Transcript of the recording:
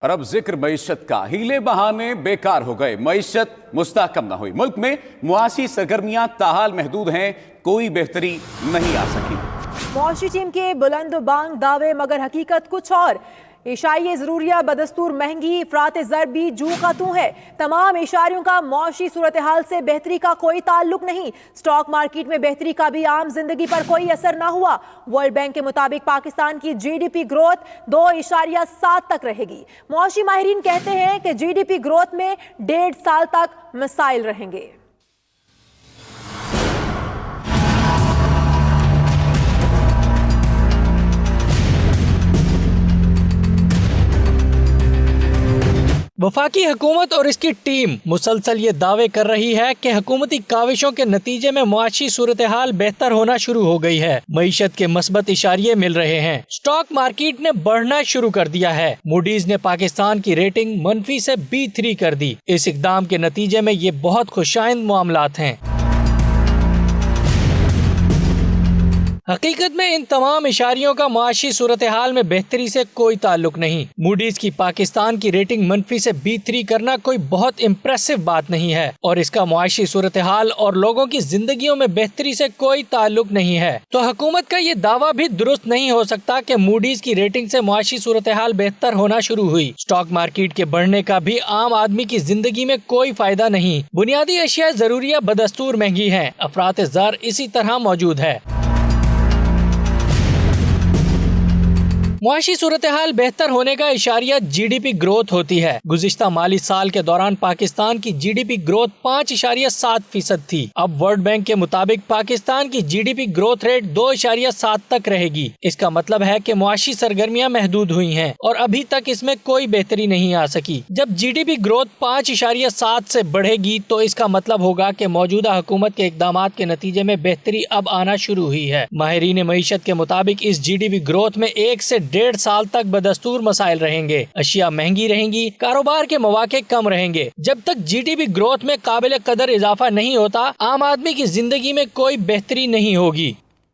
और अब जिक्र मईशत का। हीले बहाने बेकार हो गए, मईशत मुस्तहकम न हुई। मुल्क में मुआशी सरगर्मियां ताहाल महदूद हैं, कोई बेहतरी नहीं आ सकी। मुआशी टीम के बुलंद बांग दावे मगर हकीकत कुछ और। इशाई ज़रूरिया बदस्तूर महंगी, अफरात ज़र भी जू का तू है। तमाम इशारियों का मुआशी सूरत हाल से बेहतरी का कोई ताल्लुक नहीं। स्टॉक मार्केट में बेहतरी का भी आम जिंदगी पर कोई असर ना हुआ। वर्ल्ड बैंक के मुताबिक पाकिस्तान की GDP ग्रोथ 2.7 तक रहेगी। मुआशी माहिरीन कहते हैं कि GDP ग्रोथ में 1.5 साल तक मसाइल रहेंगे। वफाकी हुकूमत और इसकी टीम मुसलसल ये दावे कर रही है कि हुकूमती काविशों के नतीजे में मुआशी सूरत हाल बेहतर होना शुरू हो गई है। मईशत के मस्बत इशारे मिल रहे हैं। स्टॉक मार्केट ने बढ़ना शुरू कर दिया है। मूडीज ने पाकिस्तान की रेटिंग मनफी से B3 कर दी। इस इकदाम के नतीजे में ये बहुत खुशाइंद मामलात हैं। हकीकत में इन तमाम इशारियों का मुआशी सूरत हाल में बेहतरी से कोई ताल्लुक नहीं। मूडीज की पाकिस्तान की रेटिंग मनफी से B3 करना कोई बहुत इम्प्रेसिव बात नहीं है और इसका मुआशी सूरत हाल और लोगों की जिंदगियों में बेहतरी से कोई ताल्लुक नहीं है। तो हुकूमत का ये दावा भी दुरुस्त नहीं हो सकता कि मूडीज की रेटिंग से मुआशी सूरत हाल बेहतर होना शुरू हुई। स्टॉक मार्केट के बढ़ने का भी आम आदमी की जिंदगी में कोई फायदा नहीं। बुनियादी अशिया जरूरिया बदस्तूर महंगी है, अफरात ज़र इसी तरह मौजूद है। मुआशी सूरत हाल बेहतर होने का इशारिया GDP ग्रोथ होती है। गुज़िश्ता माली साल के दौरान पाकिस्तान की GDP ग्रोथ 5.7% थी। अब वर्ल्ड बैंक के मुताबिक पाकिस्तान की GDP ग्रोथ रेट 2.7 तक रहेगी। इसका मतलब है कि मुआशी सरगर्मियां महदूद हुई हैं और अभी तक इसमें कोई बेहतरी नहीं आ सकी। जब GDP ग्रोथ 5.7 से बढ़ेगी तो इसका मतलब होगा कि मौजूदा हुकूमत के इकदामात के नतीजे में बेहतरी अब आना शुरू हुई है। माहिरीन मईशत के मुताबिक इस GDP ग्रोथ में 1 से 1.5 साल तक बदस्तूर मसाइल रहेंगे। अशिया महंगी रहेंगी, कारोबार के मौके कम रहेंगे। जब तक GDP ग्रोथ में काबिल कदर इजाफा नहीं होता, आम आदमी की जिंदगी में कोई बेहतरी नहीं होगी।